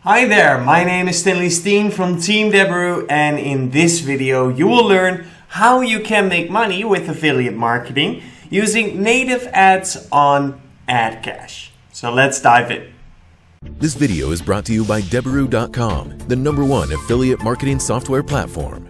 Hi there, my name is Stanley Steen from Team Deberoo, and in this video you will learn how you can make money with affiliate marketing using native ads on AdCash. So let's dive in. This video is brought to you by Deberoo.com, the #1 affiliate marketing software platform.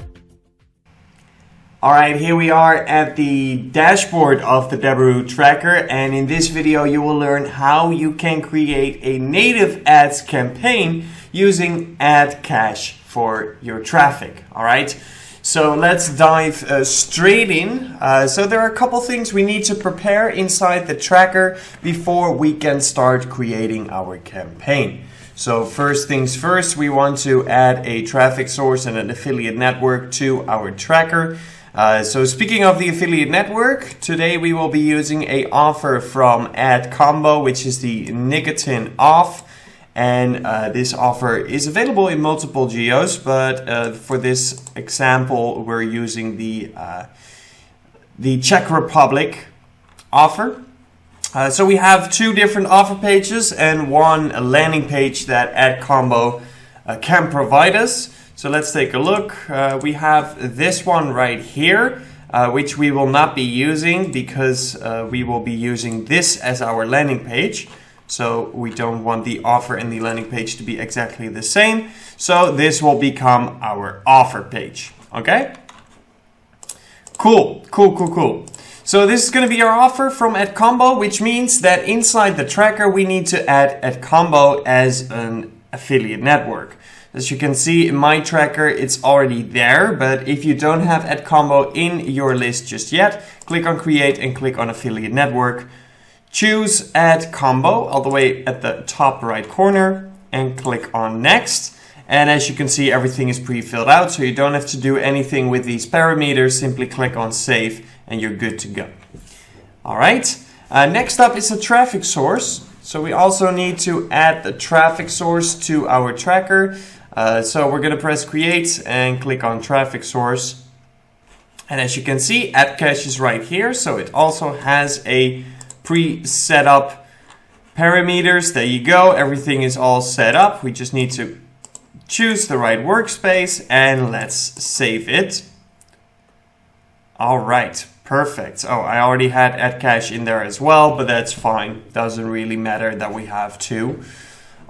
Alright, here we are at the dashboard of the Deberoo tracker, and in this video you will learn how you can create a native ads campaign using AdCash for your traffic. Alright, so let's dive straight in. So there are a couple things we need to prepare inside the tracker before we can start creating our campaign. So first things first, we want to add a traffic source and an affiliate network to our tracker. So speaking of the affiliate network, today we will be using a offer from AdCombo, which is the nicotine off. And this offer is available in multiple geos, but for this example, we're using the Czech Republic offer. So we have two different offer pages and one landing page that AdCombo can provide us. So let's take a look. We have this one right here, which we will not be using because we will be using this as our landing page. So we don't want the offer and the landing page to be exactly the same. So this will become our offer page. Okay? Cool. So this is going to be our offer from AdCombo, which means that inside the tracker we need to add AdCombo as an affiliate network. As you can see in my tracker, it's already there, but if you don't have AdCombo in your list just yet, click on Create and click on Affiliate Network. Choose AdCombo all the way at the top right corner and click on Next. And as you can see, everything is pre-filled out, so you don't have to do anything with these parameters. Simply click on Save and you're good to go. All right, next up is a traffic source. So we also need to add the traffic source to our tracker. So we're going to press Create and click on Traffic Source. And as you can see, AdCash is right here. So it also has a pre-set up parameters. There you go. Everything is all set up. We just need to choose the right workspace and let's save it. All right, perfect. Oh, I already had AdCash in there as well, but that's fine. Doesn't really matter that we have two.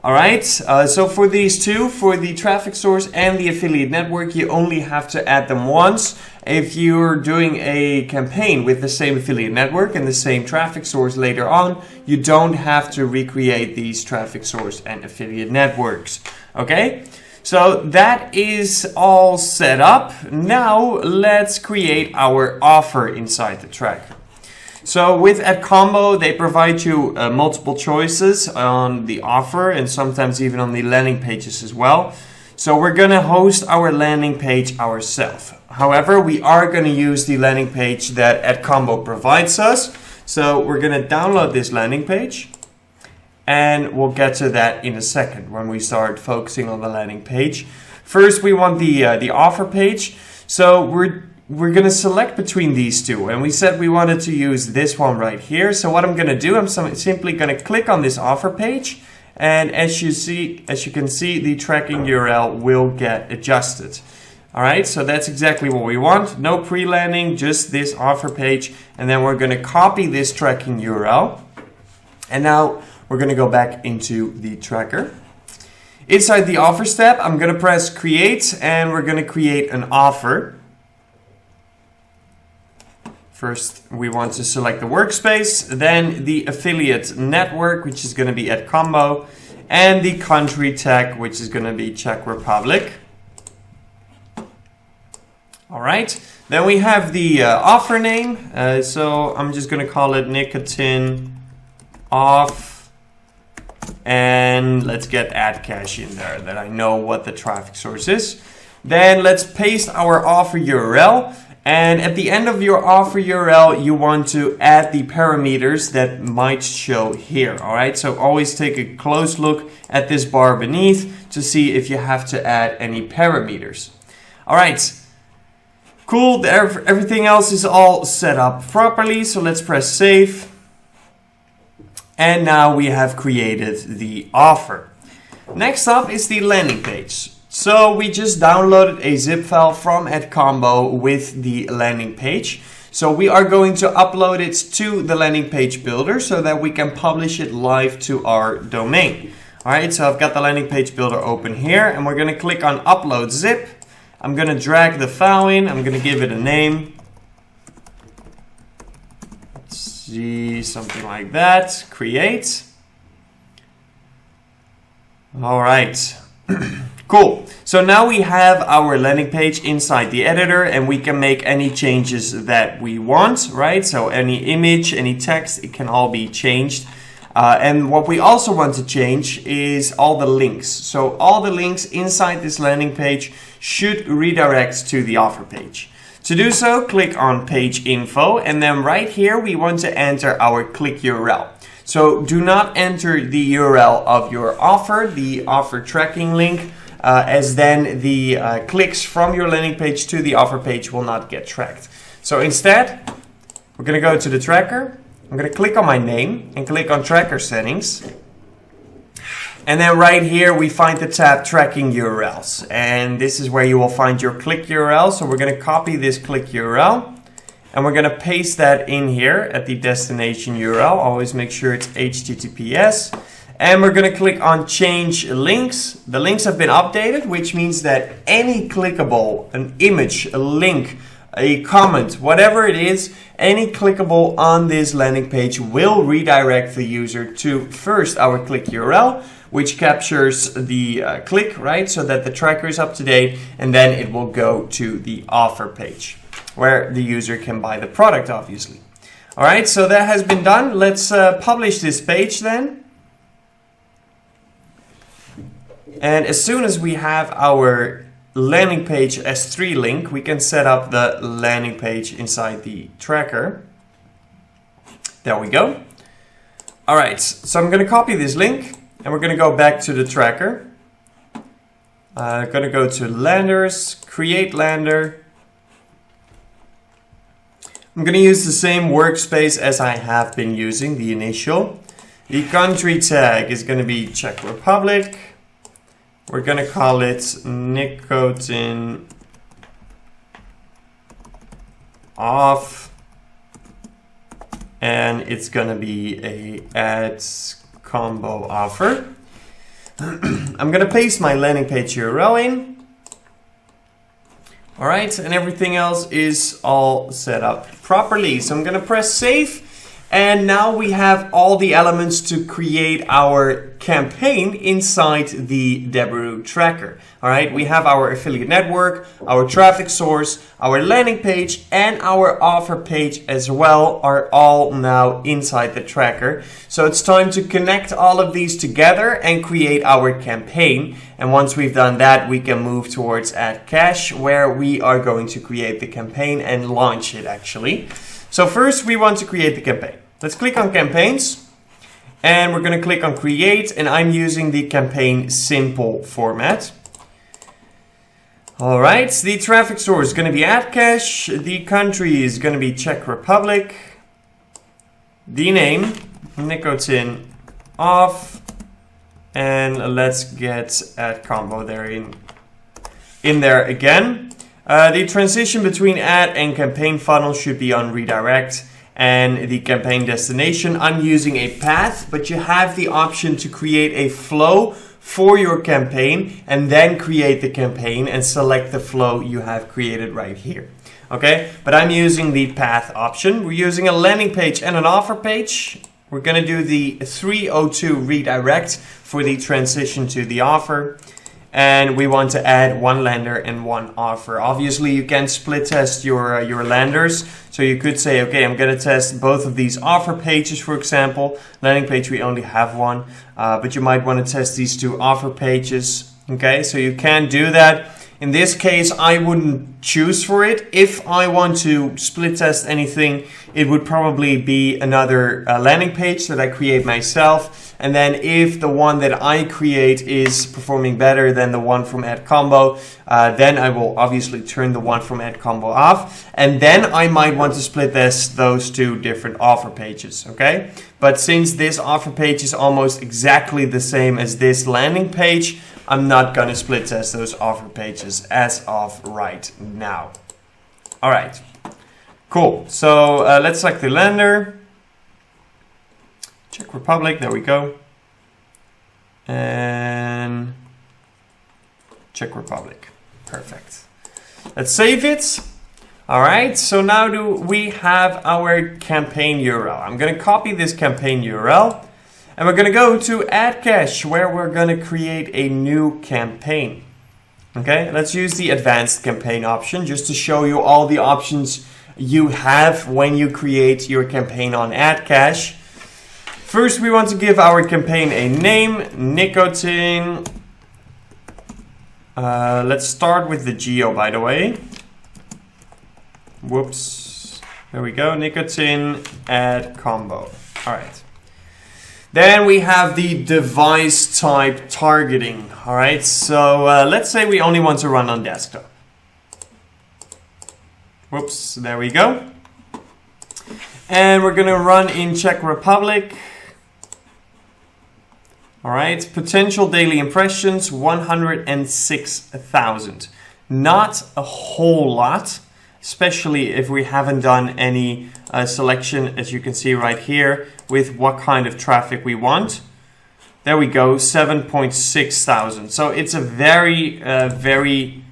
All right, so for these two, for the traffic source and the affiliate network, you only have to add them once. If you're doing a campaign with the same affiliate network and the same traffic source later on, you don't have to recreate these traffic source and affiliate networks. Okay, so that is all set up. Now let's create our offer inside the tracker. So with AdCombo, they provide you multiple choices on the offer and sometimes even on the landing pages as well. So we're going to host our landing page ourselves. However, we are going to use the landing page that AdCombo provides us. So we're going to download this landing page and we'll get to that in a second when we start focusing on the landing page. First, we want the offer page. So we're going to select between these two, and we said we wanted to use this one right here. So what I'm going to do, I'm simply going to click on this offer page, and as you can see, the tracking URL will get adjusted. All right, so that's exactly what we want. No pre-landing, just this offer page, and then we're going to copy this tracking URL, and now we're going to go back into the tracker. Inside the offers tab, I'm going to press Create, and we're going to create an offer. First, we want to select the workspace, then the affiliate network, which is going to be AdCombo, and the country tag, which is going to be Czech Republic. All right, then we have the offer name. So I'm just going to call it nicotine off, and let's get AdCash in there that I know what the traffic source is. Then let's paste our offer URL. And at the end of your offer URL, you want to add the parameters that might show here. All right, so always take a close look at this bar beneath to see if you have to add any parameters. All right, cool. Everything else is all set up properly. So let's press Save. And now we have created the offer. Next up is the landing page. So we just downloaded a zip file from AdCombo with the landing page. So we are going to upload it to the landing page builder so that we can publish it live to our domain. Alright, so I've got the landing page builder open here and we're going to click on upload zip. I'm going to drag the file in. I'm going to give it a name. Let's see, something like that. Create. Alright. Cool. So now we have our landing page inside the editor and we can make any changes that we want, right? So any image, any text, it can all be changed. And what we also want to change is all the links. So all the links inside this landing page should redirect to the offer page. To do so, click on page info and then right here we want to enter our click URL. So do not enter the URL of your offer, the offer tracking link, as then the clicks from your landing page to the offer page will not get tracked. So instead, we're going to go to the tracker. I'm going to click on my name and click on tracker settings. And then right here we find the tab tracking URLs. And this is where you will find your click URL. So we're going to copy this click URL. And we're going to paste that in here at the destination URL. Always make sure it's HTTPS. And we're going to click on change links. The links have been updated, which means that any clickable, an image, a link, a comment, whatever it is, any clickable on this landing page will redirect the user to first our click URL, which captures the click, right? So that the tracker is up to date, and then it will go to the offer page where the user can buy the product, obviously. All right, so that has been done. Let's publish this page then. And as soon as we have our landing page S3 link, we can set up the landing page inside the tracker. There we go. All right, so I'm going to copy this link and we're going to go back to the tracker. I'm going to go to landers, create lander. I'm going to use the same workspace as I have been using, the initial. The country tag is going to be Czech Republic. We're going to call it nicotine off. And it's going to be a AdCombo offer. I'm going to paste my landing page URL in. All right, and everything else is all set up properly. So I'm going to press save. And now we have all the elements to create our campaign inside the Deberoo tracker. All right, we have our affiliate network, our traffic source, our landing page, and our offer page as well are all now inside the tracker. So it's time to connect all of these together and create our campaign. And once we've done that, we can move towards AdCash, where we are going to create the campaign and launch it actually. So first we want to create the campaign. Let's click on campaigns and we're going to click on create, and I'm using the campaign simple format. All right, the traffic source is going to be AdCash. The country is going to be Czech Republic. The name, nicotine off. And let's get AdCombo there in there again. The transition between ad and campaign funnel should be on redirect, and the campaign destination, I'm using a path, but you have the option to create a flow for your campaign and then create the campaign and select the flow you have created right here. Okay, but I'm using the path option. We're using a landing page and an offer page. We're going to do the 302 redirect for the transition to the offer. And we want to add one lander and one offer. Obviously, you can split test your landers. So you could say, okay, I'm going to test both of these offer pages, for example. Landing page, we only have one. But you might want to test these two offer pages. Okay, so you can do that. In this case, I wouldn't choose for it. If I want to split test anything, it would probably be another landing page that I create myself. And then if the one that I create is performing better than the one from AdCombo, then I will obviously turn the one from AdCombo off. And then I might want to split test those two different offer pages, okay? But since this offer page is almost exactly the same as this landing page, I'm not gonna split test those offer pages as of right now. All right, cool. So let's select the lender. Czech Republic, there we go. And Czech Republic, perfect. Let's save it. All right, so now we have our campaign URL. I'm gonna copy this campaign URL and we're gonna go to AdCash where we're gonna create a new campaign. Okay, let's use the advanced campaign option just to show you all the options you have when you create your campaign on AdCash. First, we want to give our campaign a name, nicotine. Let's start with the geo, by the way. Whoops, there we go, nicotine AdCombo. All right. Then we have the device type targeting. All right, so let's say we only want to run on desktop. Whoops, there we go. And we're gonna run in Czech Republic. All right, potential daily impressions, 106,000. Not a whole lot, especially if we haven't done any selection, as you can see right here, with what kind of traffic we want. There we go, 7.6 thousand. So it's a very, very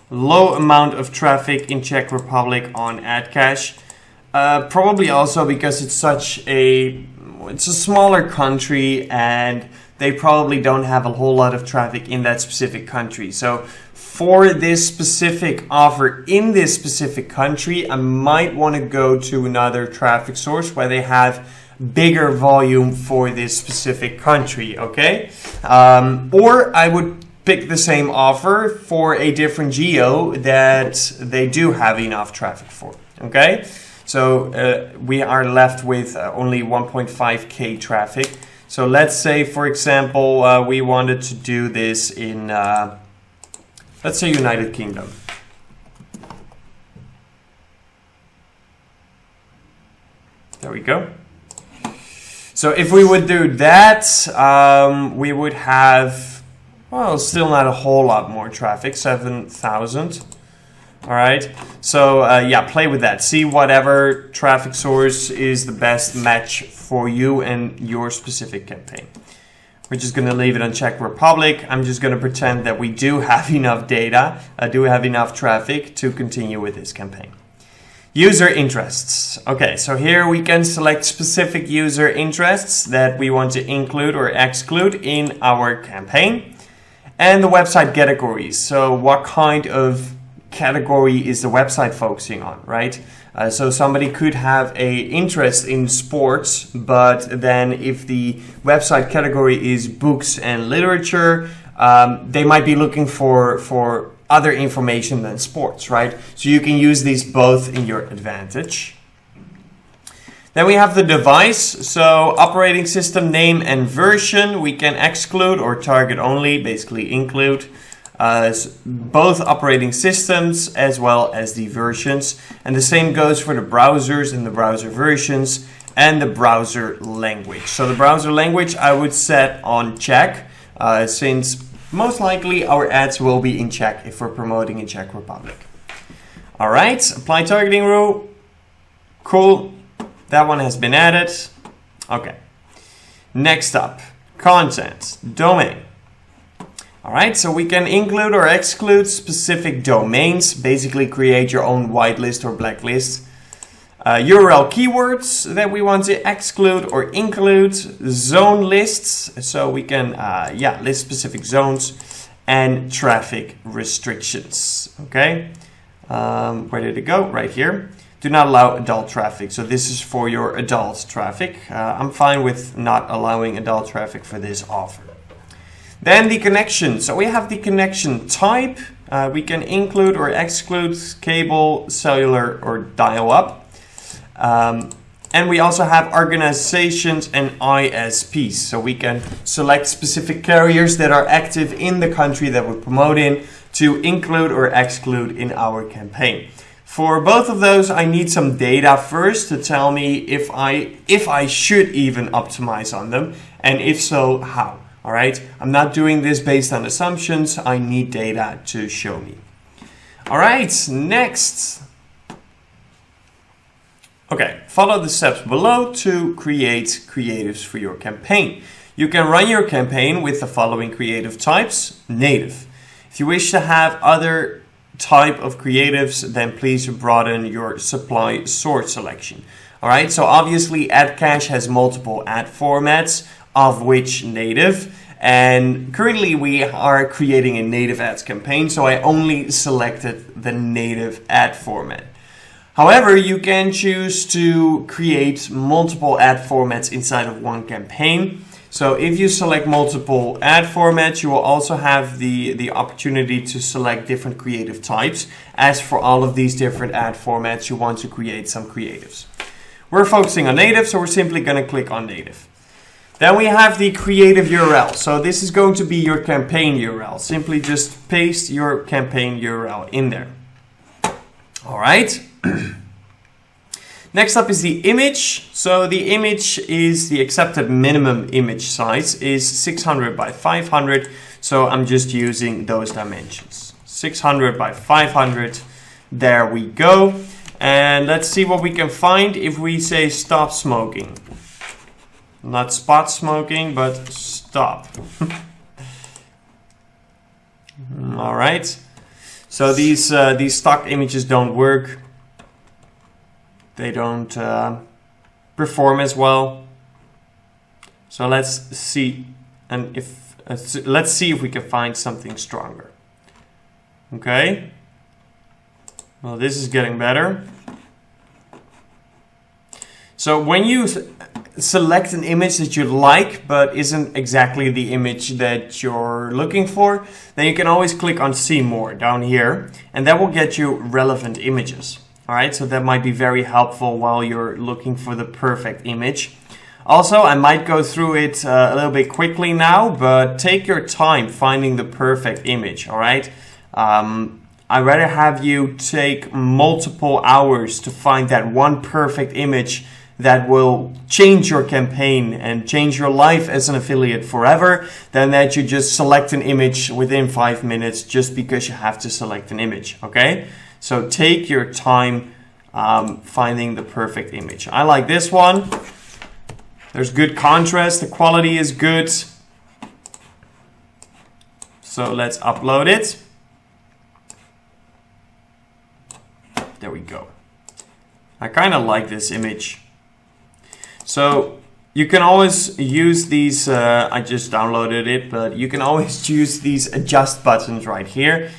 low amount of traffic in Czech Republic on AdCash. Probably also because it's it's a smaller country and they probably don't have a whole lot of traffic in that specific country. So for this specific offer in this specific country, I might want to go to another traffic source where they have bigger volume for this specific country, okay? Or I would pick the same offer for a different geo that they do have enough traffic for, okay? So we are left with only 1.5K traffic. So let's say, for example, we wanted to do this in, let's say, United Kingdom. There we go. So if we would do that, we would have, well, still not a whole lot more traffic, 7,000. All right, so yeah, play with that. See whatever traffic source is the best match for you and your specific campaign. We're just gonna leave it on Czech Republic. I'm just gonna pretend that we do have enough data, do have enough traffic to continue with this campaign. User interests. Okay, so here we can select specific user interests that we want to include or exclude in our campaign. And the website categories. So what kind of category is the website focusing on, right? So somebody could have an interest in sports, but then if the website category is books and literature, they might be looking for other information than sports, right? So you can use these both in your advantage. Then we have the device. So operating system name and version, we can exclude or target only, basically include. Both operating systems as well as the versions, and the same goes for the browsers and the browser versions and the browser language. So the browser language I would set on Czech, since most likely our ads will be in Czech if we're promoting in Czech Republic. All right, apply targeting rule. Cool, that one has been added. Okay, next up, content, domain. All right, so we can include or exclude specific domains, basically create your own whitelist or blacklist. URL keywords that we want to exclude or include, zone lists, so we can list specific zones, and traffic restrictions. Okay, where did it go? Right here. Do not allow adult traffic. So this is for your adult traffic. I'm fine with not allowing adult traffic for this offer. Then the connection. So we have the connection type. We can include or exclude cable, cellular, or dial-up. And we also have organizations and ISPs. So we can select specific carriers that are active in the country that we're promoting to include or exclude in our campaign. For both of those, I need some data first to tell me if I should even optimize on them, and if so, how. All right, I'm not doing this based on assumptions. I need data to show me. All right, next. Okay, follow the steps below to create creatives for your campaign. You can run your campaign with the following creative types: native. If you wish to have other type of creatives, then please broaden your supply source selection. All right, so obviously AdCash has multiple ad formats, of which native, and currently we are creating a native ads campaign, so I only selected the native ad format. However, you can choose to create multiple ad formats inside of one campaign. So if you select multiple ad formats, you will also have the opportunity to select different creative types. As for all of these different ad formats, you want to create some creatives. We're focusing on native, so we're simply going to click on native. Then we have the creative URL. So this is going to be your campaign URL. Simply just paste your campaign URL in there. All right. Next up is the image. So the image is the accepted minimum image size is 600 by 500. So I'm just using those dimensions. 600 by 500. There we go. And let's see what we can find if we say stop smoking. Not spot smoking, but stop. All right. So these stock images don't work. They don't perform as well. So let's see, and let's see if we can find something stronger. Okay. Well, this is getting better. So when you select an image that you like but isn't exactly the image that you're looking for, then you can always click on see more down here, and that will get you relevant images. All right, so that might be very helpful while you're looking for the perfect image. Also, I might go through it a little bit quickly now, but take your time finding the perfect image. All right, I'd rather have you take multiple hours to find that one perfect image that will change your campaign and change your life as an affiliate forever, than that you just select an image within 5 minutes just because you have to select an image. Okay. So take your time finding the perfect image. I like this one. There's good contrast. The quality is good. So let's upload it. There we go. I kind of like this image. So you can always use these, I just downloaded it, but you can always use these adjust buttons right here.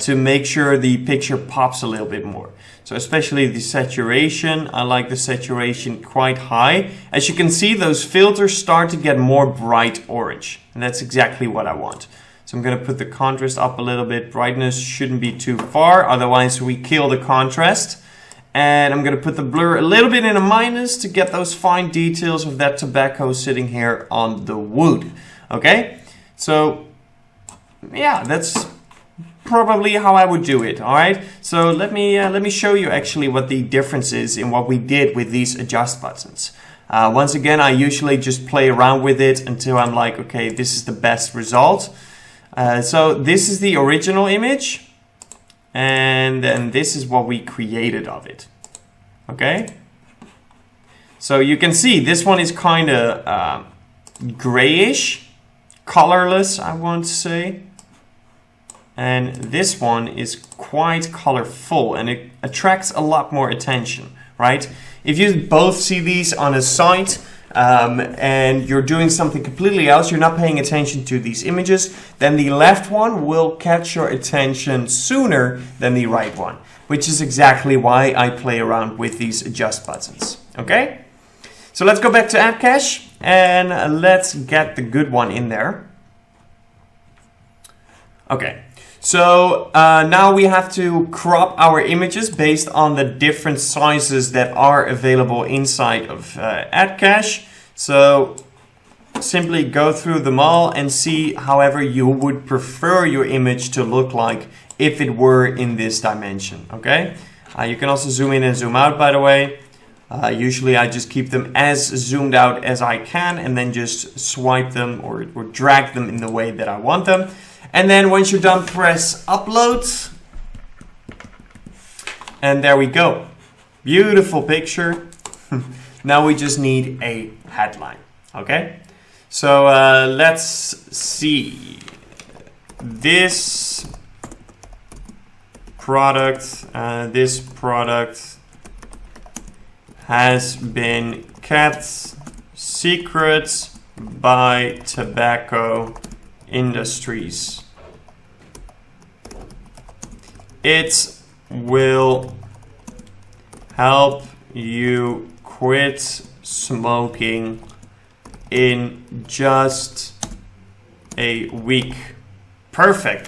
To make sure the picture pops a little bit more. So especially the saturation, I like the saturation quite high. As you can see, those filters start to get more bright orange, and that's exactly what I want. So I'm going to put the contrast up a little bit. Brightness shouldn't be too far, otherwise we kill the contrast. And I'm going to put the blur a little bit in a minus to get those fine details of that tobacco sitting here on the wood. Okay, so yeah, that's probably how I would do it. All right, so let me show you actually what the difference is in what we did with these adjust buttons. Once again, I usually just play around with it until I'm like, okay, this is the best result. So this is the original image, and then this is what we created of it. Okay, so you can see this one is kind of grayish, colorless, I want to say. And this one is quite colorful, and it attracts a lot more attention, right? If you both see these on a site and you're doing something completely else, you're not paying attention to these images, then the left one will catch your attention sooner than the right one, which is exactly why I play around with these adjust buttons, okay? So let's go back to AdCash and let's get the good one in there. Okay. So now we have to crop our images based on the different sizes that are available inside of AdCash. So simply go through them all and see however you would prefer your image to look like if it were in this dimension, okay? You can also zoom in and zoom out, by the way. Usually I just keep them as zoomed out as I can and then just swipe them or drag them in the way that I want them. And then once you're done, press upload. And there we go. Beautiful picture. Now we just need a headline, okay? So let's see. This product has been kept secret by tobacco industries. It will help you quit smoking in just a week. Perfect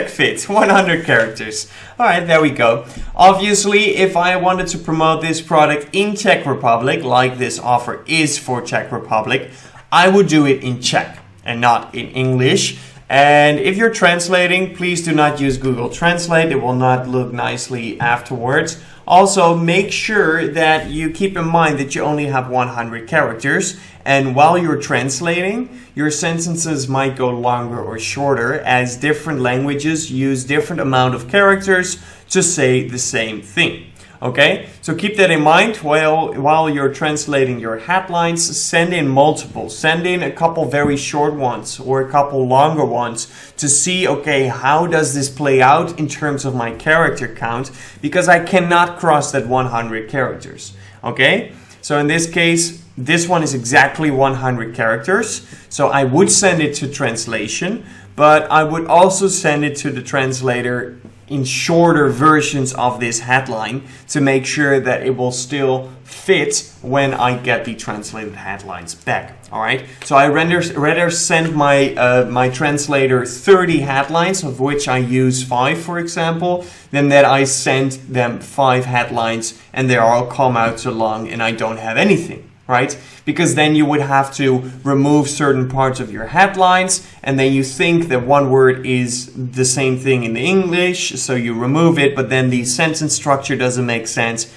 fit, 100 characters. All right, there we go. Obviously, if I wanted to promote this product in Czech Republic, like this offer is for Czech Republic, I would do it in Czech and not in English. And if you're translating, please do not use Google Translate. It will not look nicely afterwards. Also, make sure that you keep in mind that you only have 100 characters. And while you're translating, your sentences might go longer or shorter as different languages use different amount of characters to say the same thing. Okay, so keep that in mind while you're translating your headlines. Send in multiple, send in a couple very short ones or a couple longer ones to see, okay, how does this play out in terms of my character count, because I cannot cross that 100 characters. Okay, so in this case, this one is exactly 100 characters, so I would send it to translation, but I would also send it to the translator in shorter versions of this headline to make sure that it will still fit when I get the translated headlines back. All right, so I rather send my translator 30 headlines, of which I use 5, for example, than that I send them 5 headlines and they all come out too long and I don't have anything. Right? Because then you would have to remove certain parts of your headlines and then you think that one word is the same thing in English, so you remove it, but then the sentence structure doesn't make sense.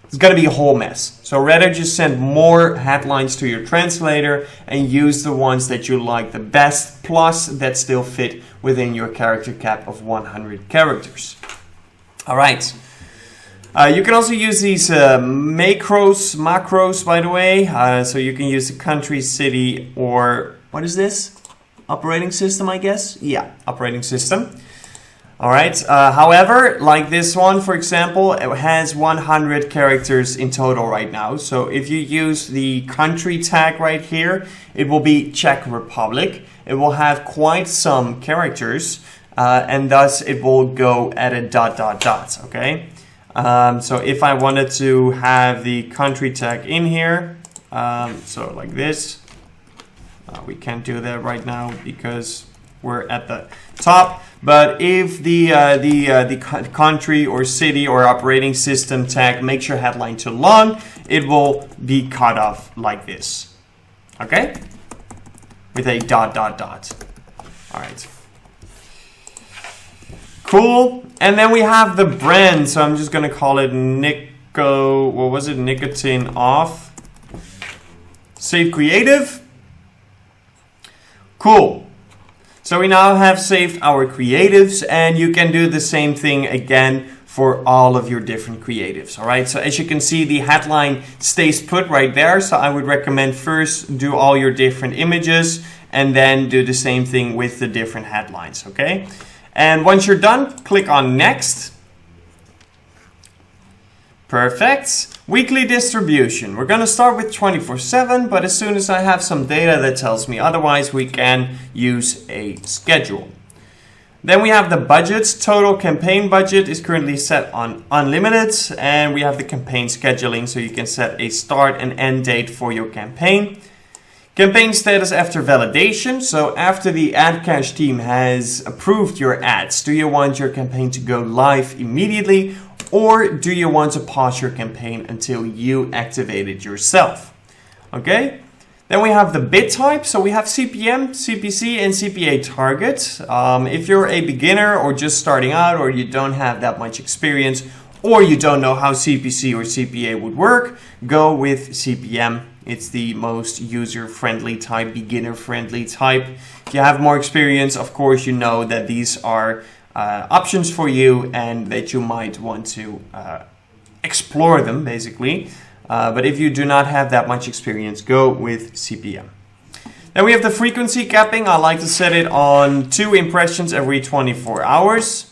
It's going to be a whole mess. So rather just send more headlines to your translator and use the ones that you like the best, plus that still fit within your character cap of 100 characters. All right. You can also use these macros, by the way. So you can use the country, city, or what is this? Operating system, I guess? Yeah, operating system. All right. However, like this one, for example, it has 100 characters in total right now. So if you use the country tag right here, it will be Czech Republic. It will have quite some characters, and thus it will go at a ... Okay. So if I wanted to have the country tag in here, so like this, we can't do that right now because we're at the top. But if the country or city or operating system tag makes your headline too long, it will be cut off like this. Okay? With a ... All right. Cool. And then we have the brand. So I'm just going to call it Nicotine Off. Save creative. Cool. So we now have saved our creatives, and you can do the same thing again for all of your different creatives. All right. So as you can see, the headline stays put right there. So I would recommend first do all your different images and then do the same thing with the different headlines. Okay. And once you're done, click on Next. Perfect. Weekly distribution. We're going to start with 24/7, but as soon as I have some data that tells me otherwise, we can use a schedule. Then we have the budgets. Total campaign budget is currently set on unlimited, and we have the campaign scheduling, so you can set a start and end date for your campaign. Campaign status after validation. So after the AdCash team has approved your ads, do you want your campaign to go live immediately, or do you want to pause your campaign until you activate it yourself? Okay. Then we have the bid type. So we have CPM, CPC, and CPA target. If you're a beginner or just starting out, or you don't have that much experience, or you don't know how CPC or CPA would work, go with CPM. It's the most user-friendly type, beginner-friendly type. If you have more experience, of course, you know that these are options for you and that you might want to explore them, basically. But if you do not have that much experience, go with CPM. Then we have the frequency capping. I like to set it on 2 impressions every 24 hours.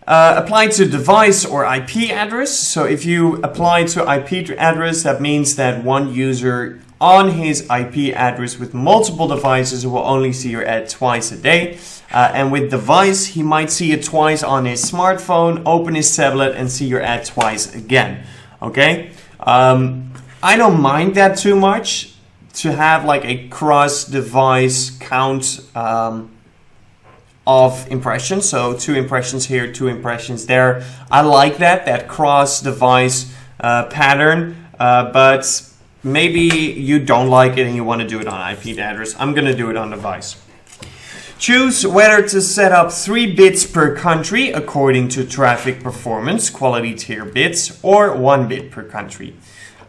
Apply to device or IP address. So if you apply to IP address, that means that one user on his IP address with multiple devices will only see your ad twice a day. And with device, he might see it twice on his smartphone, open his tablet, and see your ad twice again. Okay? I don't mind that too much, to have like a cross-device count of impressions. So 2 impressions here, 2 impressions there. I like that cross-device pattern, but maybe you don't like it and you want to do it on IP address. I'm going to do it on device. Choose whether to set up 3 bids per country according to traffic performance, quality tier bids, or 1 bid per country.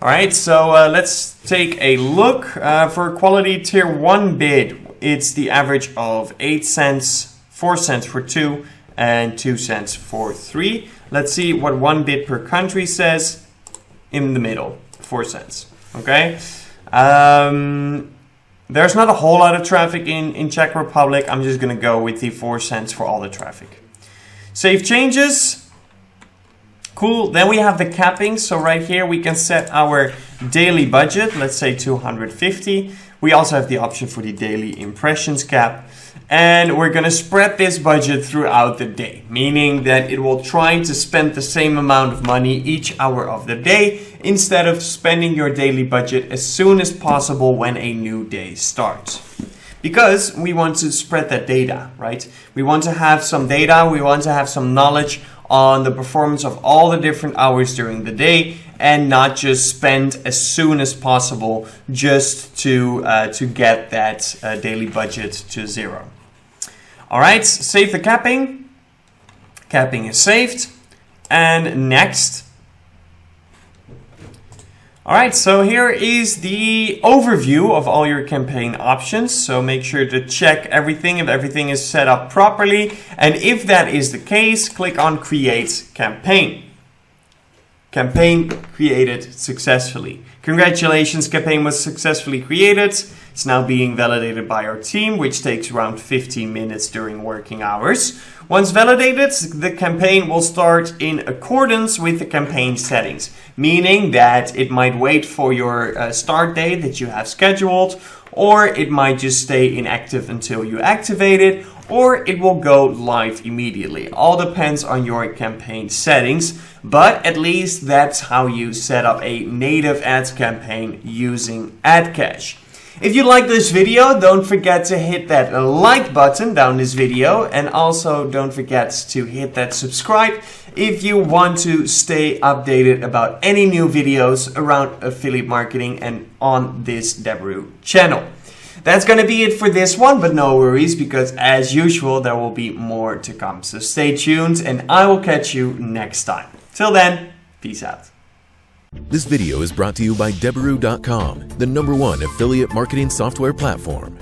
All right, so let's take a look. For quality tier 1 bid, it's the average of 8 cents, 4 cents for 2, and 2 cents for 3. Let's see what 1 bid per country says. In the middle, 4 cents. Okay. There's not a whole lot of traffic in Czech Republic. I'm just going to go with the 4 cents for all the traffic. Save changes. Cool. Then we have the capping. So right here we can set our daily budget. Let's say 250. We also have the option for the daily impressions cap. And we're going to spread this budget throughout the day, meaning that it will try to spend the same amount of money each hour of the day, instead of spending your daily budget as soon as possible when a new day starts. Because we want to spread that data, right? We want to have some data, we want to have some knowledge on the performance of all the different hours during the day, and not just spend as soon as possible just to get that daily budget to 0. All right, save the capping. Capping is saved. And next. All right, so here is the overview of all your campaign options. So make sure to check everything if everything is set up properly. And if that is the case, click on Create Campaign. Campaign created successfully. Congratulations, campaign was successfully created. It's now being validated by our team, which takes around 15 minutes during working hours. Once validated, the campaign will start in accordance with the campaign settings, meaning that it might wait for your start date that you have scheduled, or it might just stay inactive until you activate it, or it will go live immediately. All depends on your campaign settings, but at least that's how you set up a native ads campaign using AdCash. If you like this video, don't forget to hit that like button down this video, and also don't forget to hit that subscribe if you want to stay updated about any new videos around affiliate marketing and on this Deberoo channel. That's going to be it for this one, but no worries, because as usual, there will be more to come. So stay tuned and I will catch you next time. Till then, peace out. This video is brought to you by Deberoo.com, the #1 affiliate marketing software platform.